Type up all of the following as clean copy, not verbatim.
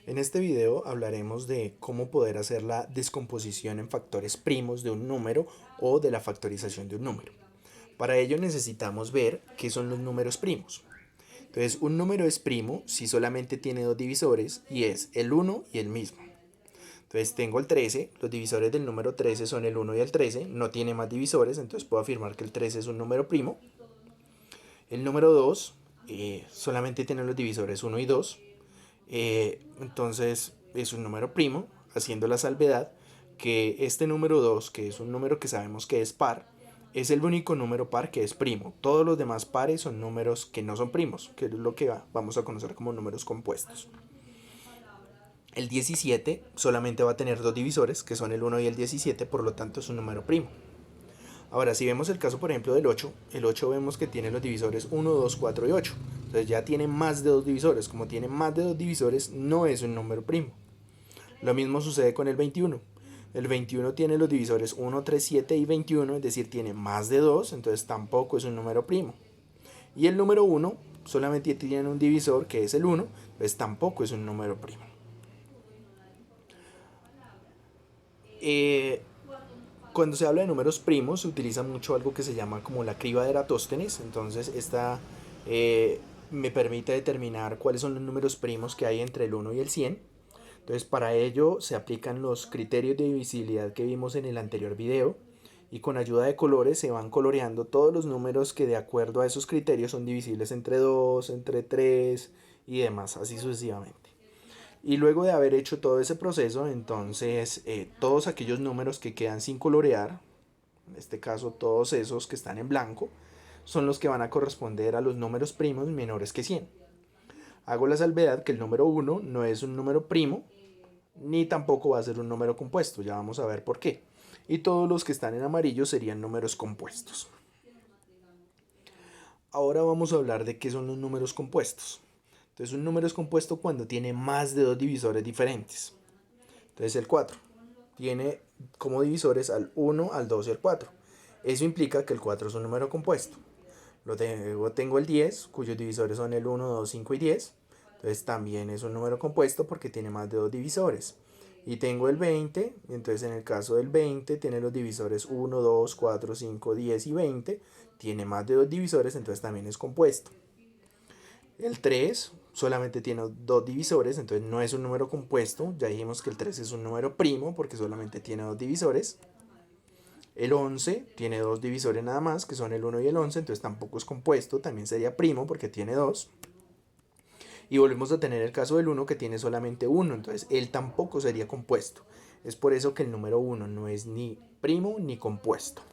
En este video hablaremos de cómo poder hacer la descomposición en factores primos de un número o de la factorización de un número. Para ello necesitamos ver qué son los números primos. Entonces, un número es primo si solamente tiene dos divisores y es el uno y el mismo. Entonces tengo el 13, los divisores del número 13 son el 1 y el 13, no tiene más divisores, entonces puedo afirmar que el 13 es un número primo. El número 2 solamente tiene los divisores 1 y 2, entonces es un número primo, haciendo la salvedad que este número 2, que es un número que sabemos que es par, es el único número par que es primo. Todos los demás pares son números que no son primos, que es lo que vamos a conocer como números compuestos. El 17 solamente va a tener dos divisores, que son el 1 y el 17, por lo tanto es un número primo. Ahora, si vemos el caso, por ejemplo, del 8, el 8 vemos que tiene los divisores 1, 2, 4 y 8. Entonces ya tiene más de dos divisores. Como tiene más de dos divisores, no es un número primo. Lo mismo sucede con el 21. El 21 tiene los divisores 1, 3, 7 y 21, es decir, tiene más de dos, entonces tampoco es un número primo. Y el número 1 solamente tiene un divisor, que es el 1, pues tampoco es un número primo. Cuando se habla de números primos se utiliza mucho algo que se llama como la criba de Eratóstenes. Entonces esta me permite determinar cuáles son los números primos que hay entre el 1 y el 100. Entonces para ello se aplican los criterios de divisibilidad que vimos en el anterior video, y con ayuda de colores se van coloreando todos los números que de acuerdo a esos criterios son divisibles entre 2, entre 3 y demás, así sucesivamente. Y luego de haber hecho todo ese proceso, entonces todos aquellos números que quedan sin colorear, en este caso todos esos que están en blanco, son los que van a corresponder a los números primos menores que 100. Hago la salvedad que el número 1 no es un número primo, ni tampoco va a ser un número compuesto, ya vamos a ver por qué. Y todos los que están en amarillo serían números compuestos. Ahora vamos a hablar de qué son los números compuestos. Entonces un número es compuesto cuando tiene más de dos divisores diferentes. Entonces el 4 tiene como divisores al 1, al 2 y al 4. Eso implica que el 4 es un número compuesto. Luego tengo el 10, cuyos divisores son el 1, 2, 5 y 10. Entonces también es un número compuesto porque tiene más de dos divisores. Y tengo el 20, entonces en el caso del 20 tiene los divisores 1, 2, 4, 5, 10 y 20. Tiene más de dos divisores, entonces también es compuesto. El 3 solamente tiene dos divisores, entonces no es un número compuesto. Ya dijimos que el 3 es un número primo porque solamente tiene dos divisores. El 11 tiene dos divisores nada más, que son el 1 y el 11, entonces tampoco es compuesto, también sería primo porque tiene dos. Y volvemos a tener el caso del 1 que tiene solamente uno, entonces él tampoco sería compuesto. Es por eso que el número 1 no es ni primo ni compuesto.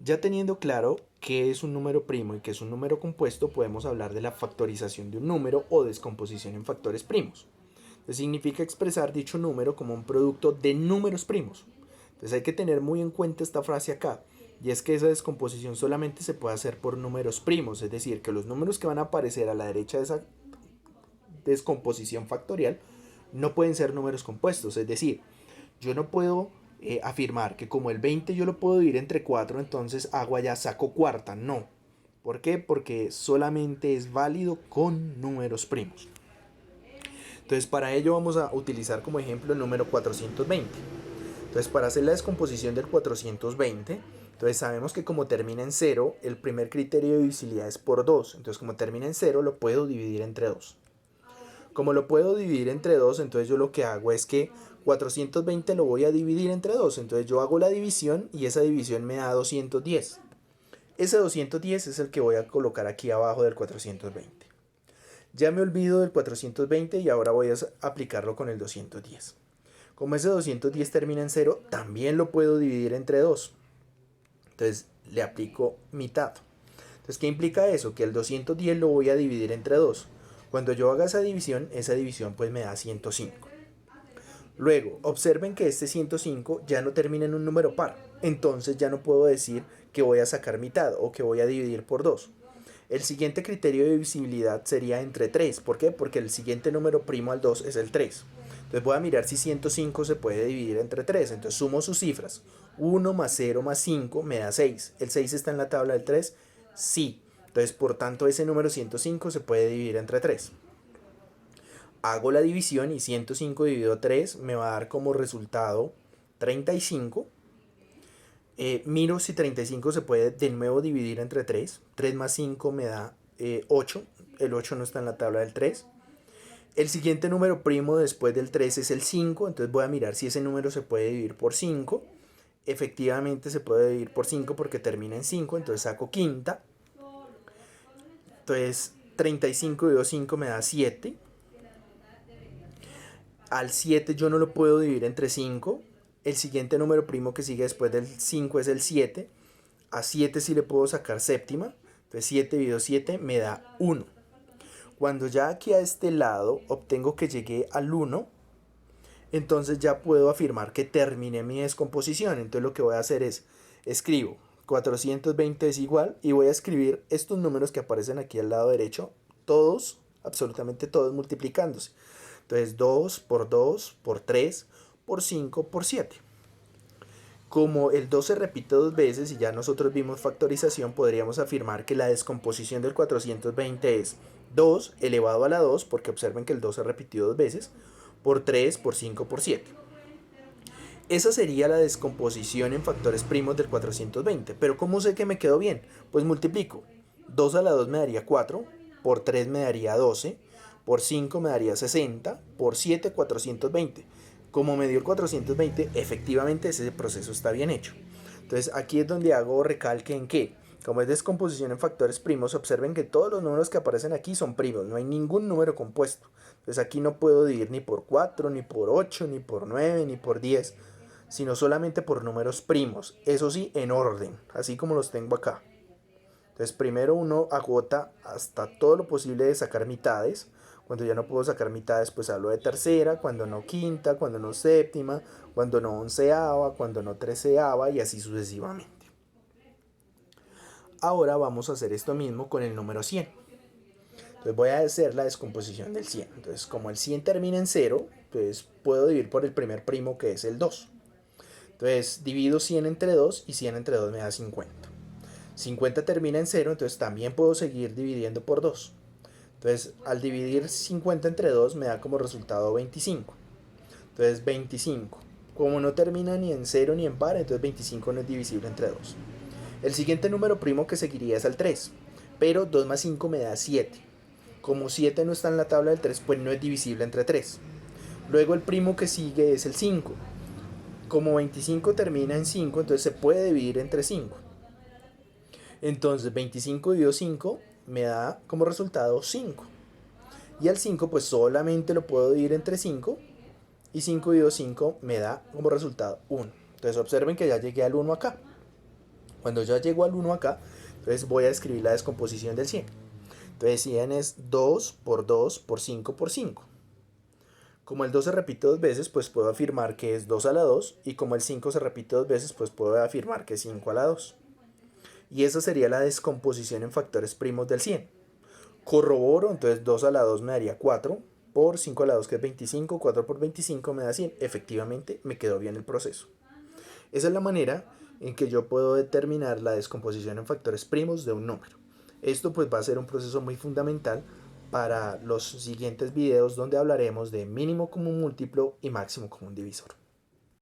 Ya teniendo claro qué es un número primo y qué es un número compuesto, podemos hablar de la factorización de un número o descomposición en factores primos. Entonces significa expresar dicho número como un producto de números primos. Entonces hay que tener muy en cuenta esta frase acá, y es que esa descomposición solamente se puede hacer por números primos, es decir, que los números que van a aparecer a la derecha de esa descomposición factorial no pueden ser números compuestos, es decir, yo no puedo afirmar que como el 20 yo lo puedo dividir entre 4, entonces hago allá, saco cuarta, no. ¿Por qué? Porque solamente es válido con números primos. Entonces para ello vamos a utilizar como ejemplo el número 420. Entonces para hacer la descomposición del 420, entonces sabemos que como termina en 0, el primer criterio de divisibilidad es por 2. Entonces como termina en 0 lo puedo dividir entre 2. Como lo puedo dividir entre 2, entonces yo lo que hago es que 420 lo voy a dividir entre 2. Entonces yo hago la división y esa división me da 210. Ese 210 es el que voy a colocar aquí abajo del 420. Ya me olvido del 420 y ahora voy a aplicarlo con el 210. Como ese 210 termina en 0, también lo puedo dividir entre 2. Entonces le aplico mitad. Entonces, ¿qué implica eso? Que el 210 lo voy a dividir entre 2. Cuando yo haga esa división pues me da 105. Luego, observen que este 105 ya no termina en un número par. Entonces ya no puedo decir que voy a sacar mitad o que voy a dividir por 2. El siguiente criterio de divisibilidad sería entre 3. ¿Por qué? Porque el siguiente número primo al 2 es el 3. Entonces voy a mirar si 105 se puede dividir entre 3. Entonces sumo sus cifras. 1 más 0 más 5 me da 6. ¿El 6 está en la tabla del 3? Sí. Entonces por tanto ese número 105 se puede dividir entre 3. Hago la división y 105 dividido 3 me va a dar como resultado 35. Miro si 35 se puede de nuevo dividir entre 3. 3 más 5 me da 8. El 8 no está en la tabla del 3. El siguiente número primo después del 3 es el 5. Entonces voy a mirar si ese número se puede dividir por 5. Efectivamente se puede dividir por 5 porque termina en 5. Entonces saco quinta. Entonces 35 dividido 5 me da 7. Al 7 yo no lo puedo dividir entre 5. El siguiente número primo que sigue después del 5 es el 7. A 7 sí le puedo sacar séptima. Entonces 7 dividido 7 me da 1. Cuando ya aquí a este lado obtengo que llegué al 1, entonces ya puedo afirmar que terminé mi descomposición. Entonces lo que voy a hacer es, escribo 420 es igual y voy a escribir estos números que aparecen aquí al lado derecho, todos, absolutamente todos multiplicándose. Entonces 2 por 2 por 3 por 5 por 7. Como el 2 se repite dos veces y ya nosotros vimos factorización, podríamos afirmar que la descomposición del 420 es 2 elevado a la 2, porque observen que el 2 se repitió dos veces, por 3 por 5 por 7. Esa sería la descomposición en factores primos del 420. Pero ¿cómo sé que me quedó bien? Pues multiplico. 2 a la 2 me daría 4, por 3 me daría 12, por 5 me daría 60, por 7 420. Como me dio el 420, efectivamente ese proceso está bien hecho. Entonces aquí es donde hago recalque en que, como es descomposición en factores primos, observen que todos los números que aparecen aquí son primos, no hay ningún número compuesto. Entonces aquí no puedo dividir ni por 4, ni por 8, ni por 9, ni por 10, sino solamente por números primos, eso sí, en orden, así como los tengo acá. Entonces primero uno agota hasta todo lo posible de sacar mitades. Cuando ya no puedo sacar mitades, pues hablo de tercera, cuando no quinta, cuando no séptima, cuando no onceava, cuando no treceava y así sucesivamente. Ahora vamos a hacer esto mismo con el número 100. Entonces voy a hacer la descomposición del 100. Entonces como el 100 termina en 0, pues puedo dividir por el primer primo que es el 2. Entonces divido 100 entre 2 y 100 entre 2 me da 50. 50 termina en 0, entonces también puedo seguir dividiendo por 2. Entonces al dividir 50 entre 2 me da como resultado 25. Entonces 25. Como no termina ni en 0 ni en par, entonces 25 no es divisible entre 2. El siguiente número primo que seguiría es el 3. Pero 2 más 5 me da 7. Como 7 no está en la tabla del 3, pues no es divisible entre 3. Luego el primo que sigue es el 5. Como 25 termina en 5, entonces se puede dividir entre 5. Entonces 25 dividido 5 me da como resultado 5. Y al 5 pues solamente lo puedo dividir entre 5. Y 5 dividido 5 me da como resultado 1. Entonces observen que ya llegué al 1 acá. Cuando ya llego al 1 acá, entonces voy a escribir la descomposición del 100. Entonces 100 es 2 por 2 por 5 por 5. Como el 2 se repite dos veces, pues puedo afirmar que es 2 a la 2. Y como el 5 se repite dos veces, pues puedo afirmar que es 5 a la 2. Y esa sería la descomposición en factores primos del 100. Corroboro, entonces 2 a la 2 me daría 4, por 5 a la 2 que es 25, 4 por 25 me da 100. Efectivamente me quedó bien el proceso. Esa es la manera en que yo puedo determinar la descomposición en factores primos de un número. Esto pues va a ser un proceso muy fundamental para los siguientes videos donde hablaremos de mínimo común múltiplo y máximo común divisor.